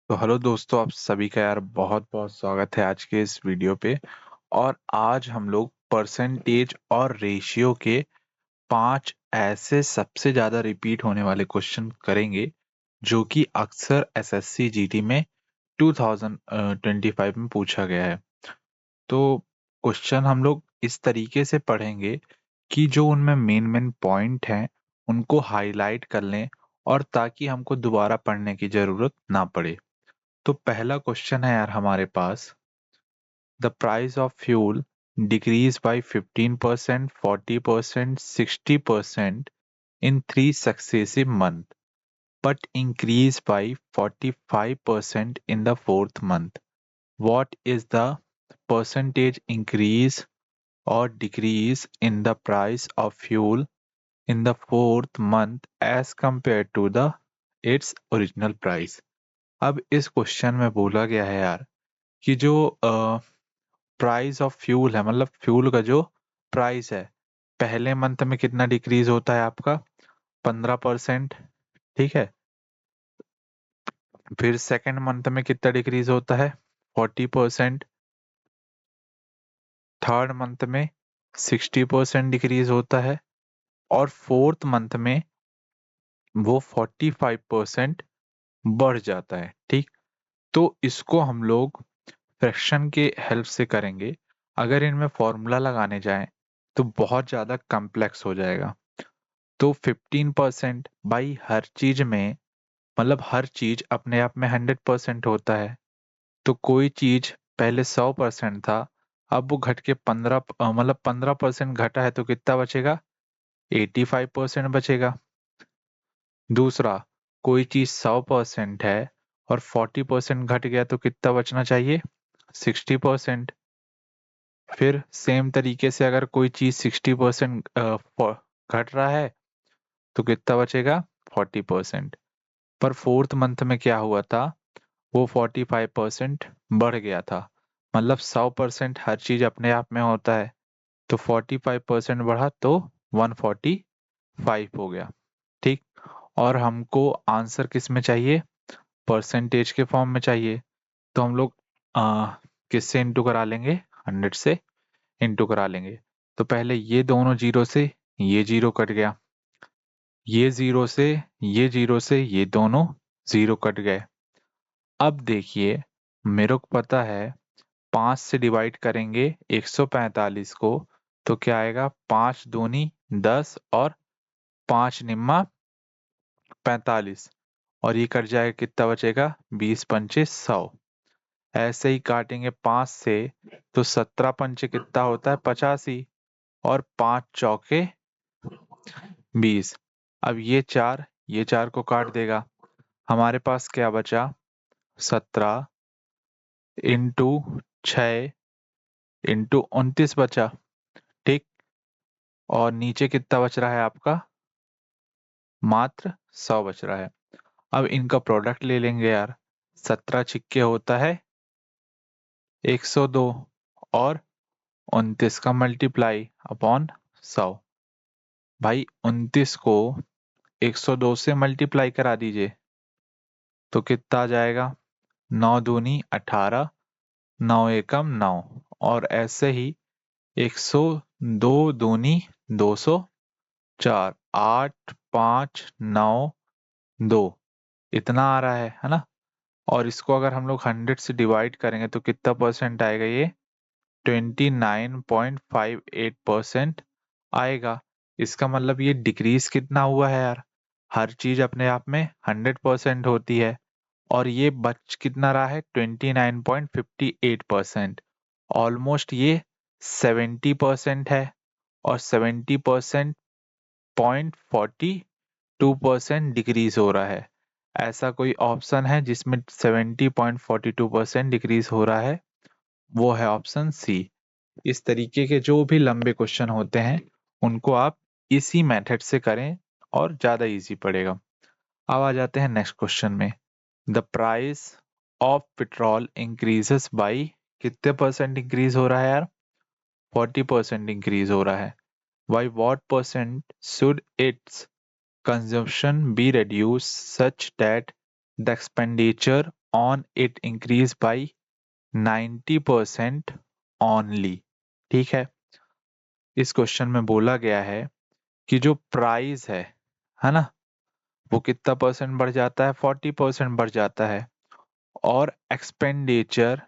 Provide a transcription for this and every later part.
तो हेलो दोस्तों, आप सभी का यार बहुत बहुत स्वागत है आज के इस वीडियो पे। और आज हम लोग परसेंटेज और रेशियो के 5 ऐसे सबसे ज्यादा रिपीट होने वाले क्वेश्चन करेंगे जो कि अक्सर एसएससी जीडी में 2025 में पूछा गया है। तो क्वेश्चन हम लोग इस तरीके से पढ़ेंगे कि जो उनमें मेन मेन पॉइंट हैं उनको हाईलाइट कर लें, और ताकि हमको दोबारा पढ़ने की जरूरत ना पड़े। तो पहला क्वेश्चन है यार हमारे पास, the price of fuel decrease by 15%, 40%, 60% in 3 successive months, but increase by 45% in the fourth month. What is the percentage increase or decrease in the price of fuel in the fourth month as compared to the its original price? अब इस question में बोला गया है यार कि जो price of fuel है, मतलब फ्यूल का जो प्राइस है, पहले मंथ में कितना डिक्रीज होता है आपका? 15%। ठीक है। फिर सेकंड मंथ में कितना डिक्रीज होता है? 40%। थर्ड मंथ में 60% डिक्रीज होता है। और फोर्थ मंथ में वो 45% बढ़ जाता है। ठीक। तो इसको हम लोग फ्रैक्शन के हेल्प से करेंगे। अगर इनमें फॉर्मूला लगाने जाएं तो बहुत ज़्यादा कॉम्प्लेक्स हो जाएगा। तो 15% भाई, हर चीज में, मतलब हर चीज अपने आप में 100% होता है। तो कोई चीज पहले 100% था, अब वो घट के 15% घटा है, तो कितना बचेगा? 85% बचेगा। दूसरा, कोई चीज 100% है और 40% घट गया, तो कितना बचना चाहिए? 60%। फिर सेम तरीके से अगर कोई चीज 60% घट रहा है, तो कितना बचेगा? 40%। पर फोर्थ मंथ में क्या हुआ था? वो 45% बढ़ गया था। मतलब 100% हर चीज अपने आप में होता है, तो 45% बढ़ा तो 145 हो गया। ठीक। और हमको आंसर किस में चाहिए? परसेंटेज के फॉर्म में चाहिए। तो हम लोग किससे इंटू करा लेंगे? 100 से इंटू करा लेंगे। तो पहले ये दोनों जीरो से ये जीरो कट गया, ये जीरो से ये जीरो से ये दोनों जीरो कट गए। अब देखिए, मेरे को पता है 5 से डिवाइड करेंगे 145 को, तो क्या आएगा? 5 दूनी 10 और 5 निम्मा 45। और ये कट जाएगा, कितना बचेगा? 20 पंचे 100। ऐसे ही काटेंगे 5 से, तो 17 पंचे कितना होता है? 85। और 5 चौके 20। अब ये चार को काट देगा। हमारे पास क्या बचा? 17 इंटू 6 इंटू 29 बचा। ठीक। और नीचे कितना बच रहा है आपका? मात्र 100 बच रहा है। अब इनका प्रोडक्ट ले लेंगे यार। 17 छिक्के होता है 102, और 29 का मल्टीप्लाई अपॉन 100। भाई 29 को 102 से मल्टीप्लाई करा दीजिए, तो कितना आ जाएगा? 9 दूनी 18, 9 एकम 9। और ऐसे ही 102 दूनी 204, 8 5 9 2, इतना आ रहा है ना? और इसको अगर हम लोग 100 से डिवाइड करेंगे तो कितना परसेंट आएगा? ये 29.58% आएगा। इसका मतलब ये डिक्रीज कितना हुआ है यार? हर चीज अपने आप में 100% होती है, और ये बच कितना रहा है? 29.58%। ऑलमोस्ट ये 70% है। और 70% 0.42% डिक्रीज हो रहा है। ऐसा कोई ऑप्शन है जिसमें 70.42% डिक्रीज हो रहा है? वो है ऑप्शन सी। इस तरीके के जो भी लंबे क्वेश्चन होते हैं उनको आप इसी मेथड से करें और ज्यादा इजी पड़ेगा। अब आ जाते हैं नेक्स्ट क्वेश्चन में। The price of petrol increases by, कितने परसेंट इंक्रीज हो रहा है यार? 40% इंक्रीज हो रहा है। By what percent should it's consumption be reduced such that the expenditure on it increase by 90% only। ठीक है, इस क्वेश्चन में बोला गया है कि जो प्राइस है ना, वो कितना परसेंट बढ़ जाता है, 40% बढ़ जाता है। और एक्सपेंडिचर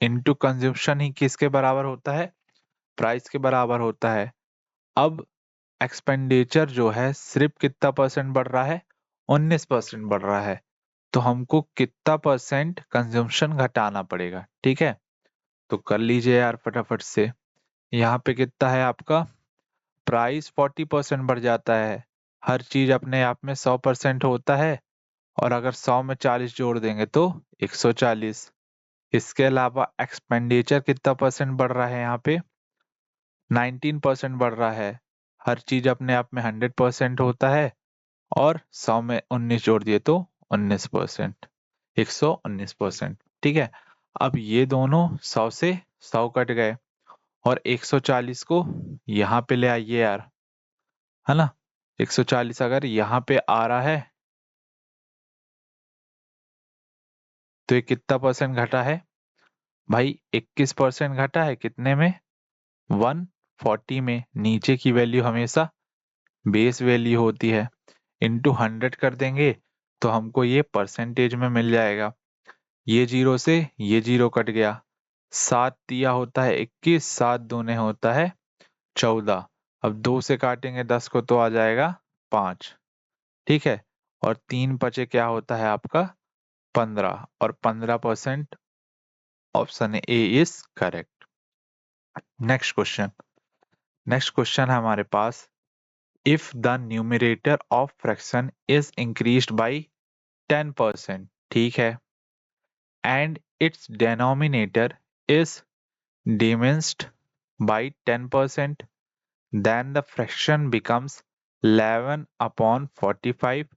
इनटू कंजम्पशन ही किसके बराबर होता है, प्राइस के बराबर होता है। अब एक्सपेंडिचर जो है सिर्फ कितना परसेंट बढ़ रहा है, 19% बढ़ रहा है। तो हमको कितना परसेंट कंजम्पशन घटाना पड़ेगा। ठीक है, तो कर लीजिए यार फटाफट से। यहाँ पे कितना है आपका, प्राइस 40% बढ़ जाता है। हर चीज अपने आप में 100% होता है, और अगर 100 में 40 जोड़ देंगे तो 140। इसके अलावा एक्सपेंडिचर कितना परसेंट बढ़ रहा है, यहाँ पे 19% बढ़ रहा है। हर चीज अपने आप में 100% होता है, और 100 में 19 जोड़ दिए तो 19%, 119%। ठीक है, अब ये दोनों 100 से 100 कट गए, और 140 को यहाँ पे ले आइए यार, है ना। 140 अगर यहाँ पे आ रहा है तो ये कितना परसेंट घटा है भाई, 21% घटा है। कितने में, 140 में। नीचे की वैल्यू हमेशा बेस वैल्यू होती है, इंटू 100 कर देंगे तो हमको ये परसेंटेज में मिल जाएगा। ये जीरो से ये जीरो कट गया, 7 दिया होता है 21, 7 दूने होता है 14। अब 2 से काटेंगे 10 को तो आ जाएगा 5। ठीक है, और 3 बचे क्या होता है आपका 15, और 15%। Option A is correct. Next question, next question है हमारे पास, if the numerator of fraction is increased by 10%, ठीक है, and its denominator is diminished by 10%, then the fraction becomes 11 upon 45,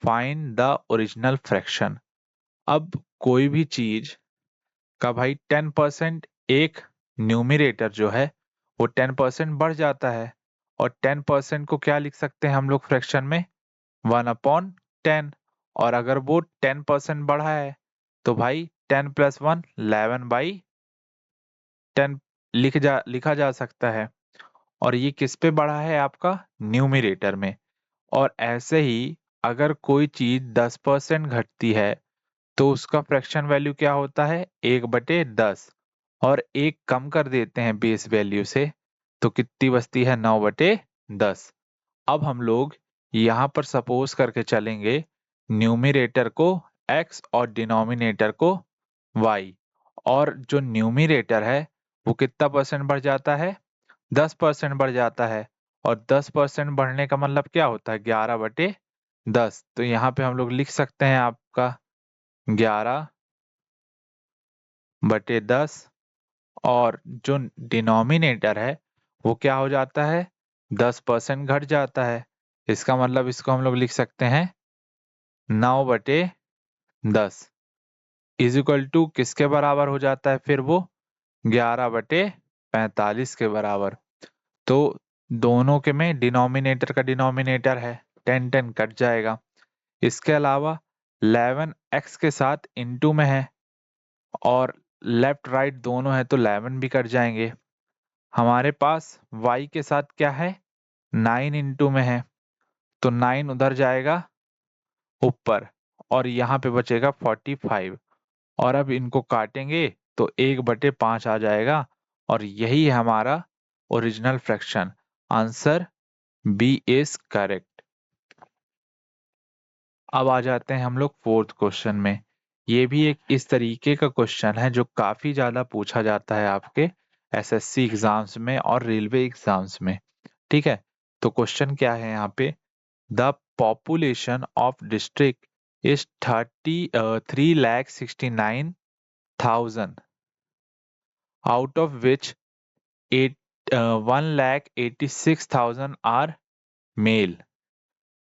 find the original fraction। अब कोई भी चीज का भाई 10% एक न्यूमरेटर जो है वो 10% बढ़ जाता है, और 10% को क्या लिख सकते हैं हम लोग फ्रैक्शन में, 1/10। और अगर वो 10% बढ़ा है तो भाई 10 + 1 11/10 लिखा जा सकता है। और ये किस पे बढ़ा है आपका, न्यूमरेटर में। और ऐसे ही अगर कोई चीज 10% घटती है तो उसका फ्रैक्शन वैल्यू क्या होता है, 1/10। और एक कम कर देते हैं बेस वैल्यू से तो कितनी बचती है, 9/10। अब हम लोग यहाँ पर सपोज करके चलेंगे, न्यूमरेटर को x और डिनोमिनेटर को y। और जो न्यूमरेटर है वो कितना परसेंट बढ़ जाता है, 10% बढ़ जाता है। और 10% बढ़ने का मतलब क्या होता है, 11/10। तो यहाँ पे हम लोग लिख सकते हैं आपका 11/10। और जो डिनोमिनेटर है वो क्या हो जाता है, 10% घट जाता है। इसका मतलब इसको हम लोग लिख सकते हैं 9/10 इज इक्वल टू किसके बराबर हो जाता है फिर वो, 11/45 के बराबर। तो दोनों के में डिनोमिनेटर का डिनोमिनेटर है, 10 कट जाएगा। इसके अलावा 11 x के साथ इनटू में है, और लेफ्ट राइट दोनों है तो 11 भी कट जाएंगे। हमारे पास y के साथ क्या है, 9 इनटू में है, तो 9 उधर जाएगा ऊपर, और यहाँ पे बचेगा 45। और अब इनको काटेंगे तो 1/5 आ जाएगा, और यही है हमारा original fraction. Answer B is correct. अब आ जाते हैं हम लोग फोर्थ क्वेश्चन में। ये भी एक इस तरीके का क्वेश्चन है जो काफी ज्यादा पूछा जाता है आपके एसएससी एग्जाम्स में और रेलवे एग्जाम्स में। ठीक है, तो क्वेश्चन क्या है यहाँ पे, the population of district is 3,69,000, out of which 1,86,000 are male.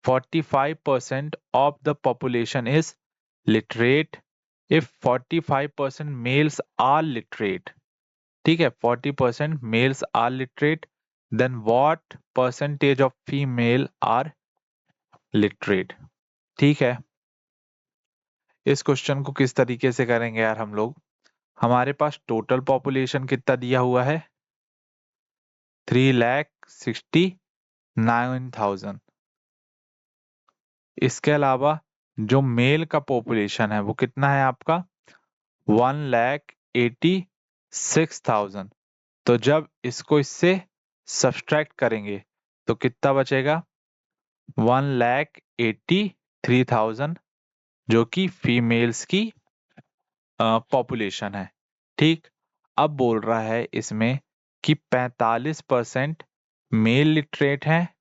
45% of the population is literate. If 45% males are literate, ठीक है, 40% males are literate, then what percentage of female are literate? ठीक है, इस क्वेश्चन को किस तरीके से करेंगे यार हम लोग। हमारे पास टोटल पॉपुलेशन कितना दिया हुआ है, 3,69,000। इसके अलावा जो मेल का पॉपुलेशन है वो कितना है आपका, 1,86,000। तो जब इसको इससे सब्सट्रैक्ट करेंगे तो कितना बचेगा, 1,83,000, जो कि फीमेल्स की पॉपुलेशन है। ठीक, अब बोल रहा है इसमें कि 45% मेल लिटरेट हैं।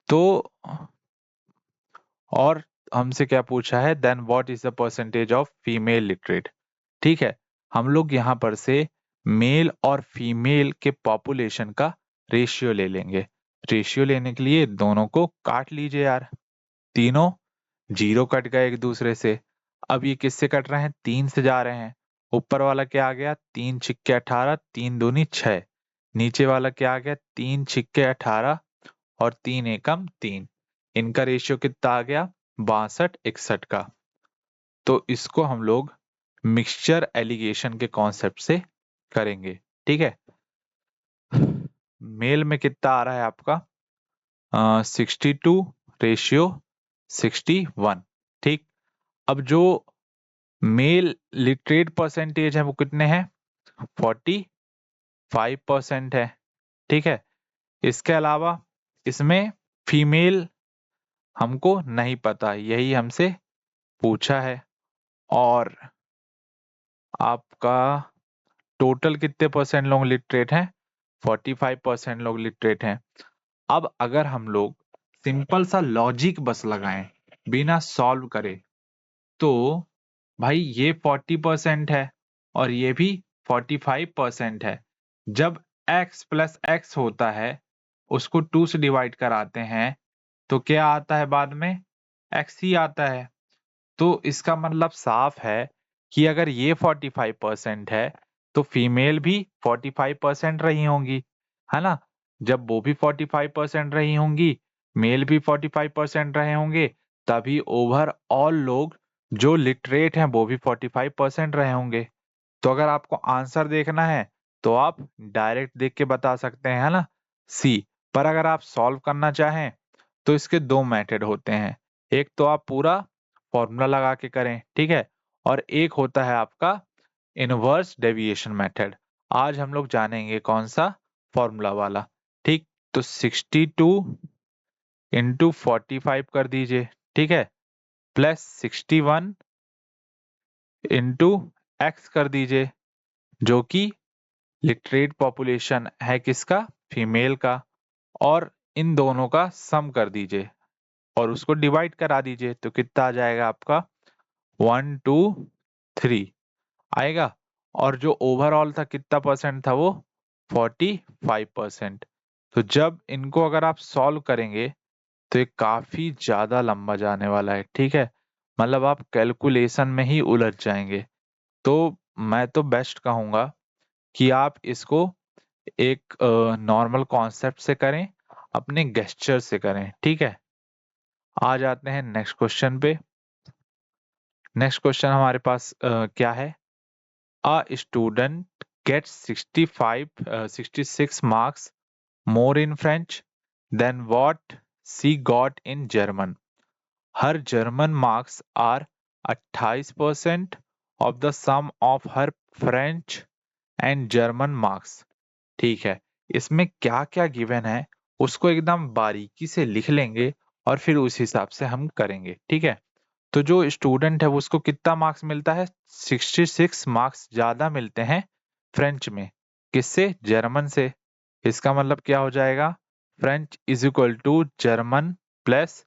तो और हमसे क्या पूछा है, then what is the percentage of female literate. ठीक है, हम लोग यहाँ पर से मेल और फीमेल के पॉपुलेशन का रेशियो ले लेंगे। रेशियो लेने के लिए दोनों को काट लीजिए यार, तीनों जीरो कट गए एक दूसरे से। अब ये किससे कट रहे हैं, 3 से जा रहे हैं। ऊपर वाला क्या आ गया, 3 छिक्के 18, 3 दूनी 6। नीचे वाला क्या आ गया, 3 छिक्के 18 और 3 एकम 3। इनका रेशियो कितना आ गया, 62-61 का। तो इसको हम लोग मिक्सचर एलिगेशन के कॉन्सेप्ट से करेंगे। ठीक है, मेल में कितना आ रहा है आपका, 62 रेशियो 61। ठीक, अब जो मेल लिटरेट परसेंटेज है वो कितने हैं, 45% है। ठीक है, इसके अलावा इसमें फीमेल हमको नहीं पता, यही हमसे पूछा है। और आपका टोटल कितने परसेंट लोग लिटरेट हैं, 45% लोग लिटरेट हैं। अब अगर हम लोग सिंपल सा लॉजिक बस लगाएं बिना सॉल्व करे, तो भाई ये 40% है और ये भी 45% है। जब x प्लस एक्स होता है उसको 2 से डिवाइड कराते हैं तो क्या आता है बाद में, x ही आता है। तो इसका मतलब साफ है कि अगर ये 45% है तो फीमेल भी 45% रही होंगी, है ना। जब वो भी 45% रही होंगी, मेल भी 45% रहे होंगे, तभी ओवरऑल लोग जो लिटरेट हैं वो भी 45% रहे होंगे। तो अगर आपको आंसर देखना है तो आप डायरेक्ट देख के बता सकते हैं, है ना, सी। पर अगर आप सॉल्व करना चाहें तो इसके दो मेथड होते हैं। एक तो आप पूरा फॉर्मूला लगा के करें, ठीक है, और एक होता है आपका इनवर्स डेविएशन मेथड। आज हम लोग जानेंगे कौन सा, फॉर्मूला वाला। ठीक, तो 62 इंटू 45 कर दीजिए, ठीक है, प्लस 61 इंटू एक्स कर दीजिए, जो कि लिटरेट पॉपुलेशन है किसका, फीमेल का। और इन दोनों का सम कर दीजिए और उसको डिवाइड करा दीजिए, तो कितना आ जाएगा आपका, 123 आएगा। और जो ओवरऑल था कितना परसेंट था वो, 45%। तो जब इनको अगर आप सॉल्व करेंगे तो ये काफी ज्यादा लंबा जाने वाला है। ठीक है, मतलब आप कैलकुलेशन में ही उलझ जाएंगे। तो मैं तो बेस्ट कहूंगा कि आप इसको एक नॉर्मल कॉन्सेप्ट से करें, अपने गेस्चर से करें। ठीक है, आ जाते हैं नेक्स्ट क्वेश्चन पे। नेक्स्ट क्वेश्चन हमारे पास क्या है, a student gets 66 marks more in French than what she got in German. Her German marks are 28% of the sum of her French and German marks. ठीक है, इसमें क्या क्या गिवन है उसको एकदम बारीकी से लिख लेंगे और फिर उस हिसाब से हम करेंगे। ठीक है, तो जो स्टूडेंट है वो उसको कितना मार्क्स मिलता है, 66 मार्क्स ज्यादा मिलते हैं फ्रेंच में, किससे, जर्मन से। इसका मतलब क्या हो जाएगा, French is equal to German plus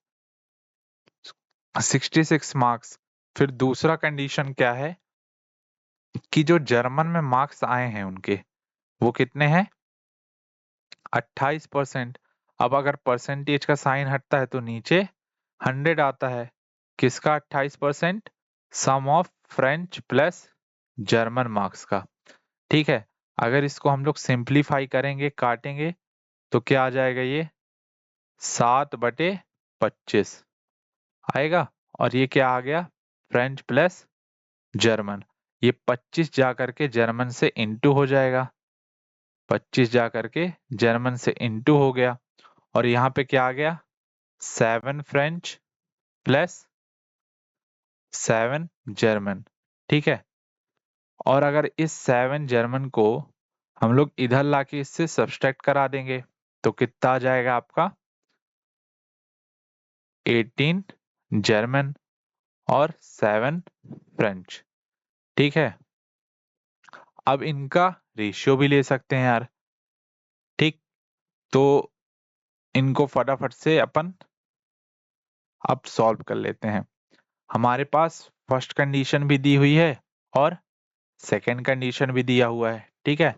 66 marks. फिर दूसरा कंडीशन क्या है कि जो जर्मन में मार्क्स आए हैं उनके वो कितने हैं, 28%। अब अगर परसेंटेज का साइन हटता है तो नीचे 100 आता है। किसका 28%, sum of French plus German marks का। ठीक है, अगर इसको हम लोग सिंप्लीफाई करेंगे, काटेंगे, तो क्या आ जाएगा, ये 7/25 आएगा। और ये क्या आ गया, फ्रेंच प्लस जर्मन। ये 25 जा करके जर्मन से इंटू हो जाएगा, 25 जा करके जर्मन से इंटू हो गया, और यहाँ पे क्या आ गया 7 फ्रेंच प्लस 7 जर्मन। ठीक है, और अगर इस 7 जर्मन को हम लोग इधर लाके इससे सब्सट्रैक्ट करा देंगे तो कितना आ जाएगा आपका 18 जर्मन और 7 फ्रेंच। ठीक है, अब इनका रेशियो भी ले सकते हैं यार। ठीक, तो इनको फटाफट से अपन अब सॉल्व कर लेते हैं। हमारे पास फर्स्ट कंडीशन भी दी हुई है और सेकंड कंडीशन भी दिया हुआ है। ठीक है,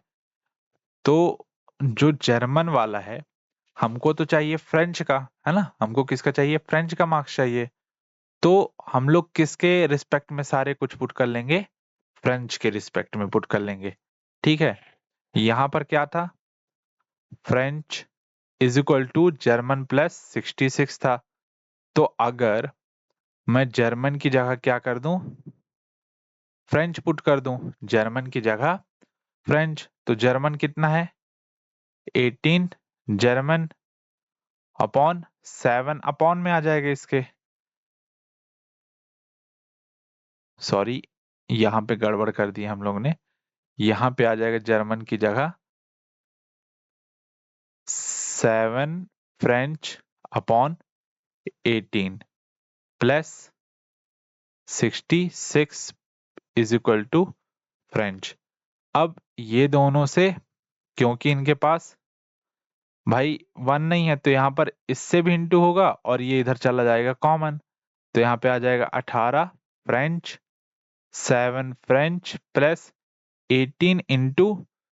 तो जो जर्मन वाला है हमको तो चाहिए फ्रेंच का, है ना, हमको किसका चाहिए, फ्रेंच का मार्क्स चाहिए। तो हम लोग किसके रिस्पेक्ट में सारे कुछ पुट कर लेंगे, फ्रेंच के रिस्पेक्ट में पुट कर लेंगे। ठीक है, यहां पर क्या था, French is equal to German plus 66 था। तो अगर मैं जर्मन की जगह क्या कर दूं, फ्रेंच पुट कर दूं, जर्मन की जगह फ्रेंच, तो जर्मन कितना है 18 जर्मन अपॉन 7 अपॉन में आ जाएगा इसके, सॉरी यहां पे गड़बड़ कर दी हम लोग ने, यहां पे आ जाएगा जर्मन की जगह 7 French upon 18 plus 66 is equal to French. अब ये दोनों से, क्योंकि इनके पास भाई 1 नहीं है तो यहाँ पर इससे भी इंटू होगा और ये इधर चला जाएगा कॉमन, तो यहाँ पे आ जाएगा 18 फ्रेंच 7 फ्रेंच प्लस 18 इंटू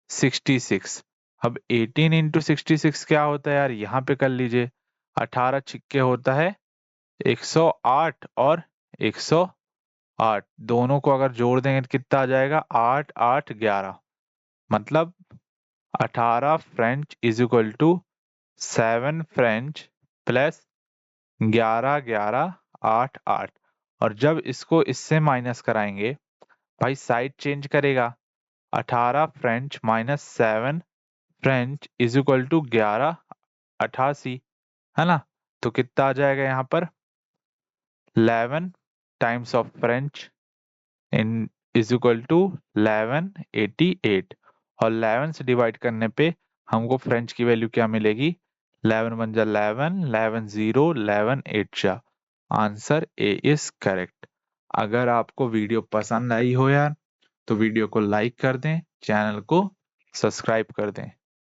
66। अब 18 इंटू 66 क्या होता है यार, यहाँ पे कर लीजिए, 18 छिक्के होता है 108 और 108 दोनों को अगर जोड़ देंगे तो कितना आ जाएगा 8 8 11, मतलब 18 French is equal to 7 French plus 11 11 8 8। और जब इसको इससे माइनस कराएंगे, भाई साइड चेंज करेगा, 18 French minus 7 French is equal to 11 88, है ना, तो कितना आ जाएगा यहाँ पर 11 times of French in is equal to 1188, और 11 से डिवाइड करने पे हमको फ्रेंच की वैल्यू क्या मिलेगी, 11 1 जा 11 11 0 11 8 जा। Answer A is correct. अगर आपको वीडियो पसंद आई हो यार तो वीडियो को लाइक कर दें, चैनल को सब्सक्राइब कर दें।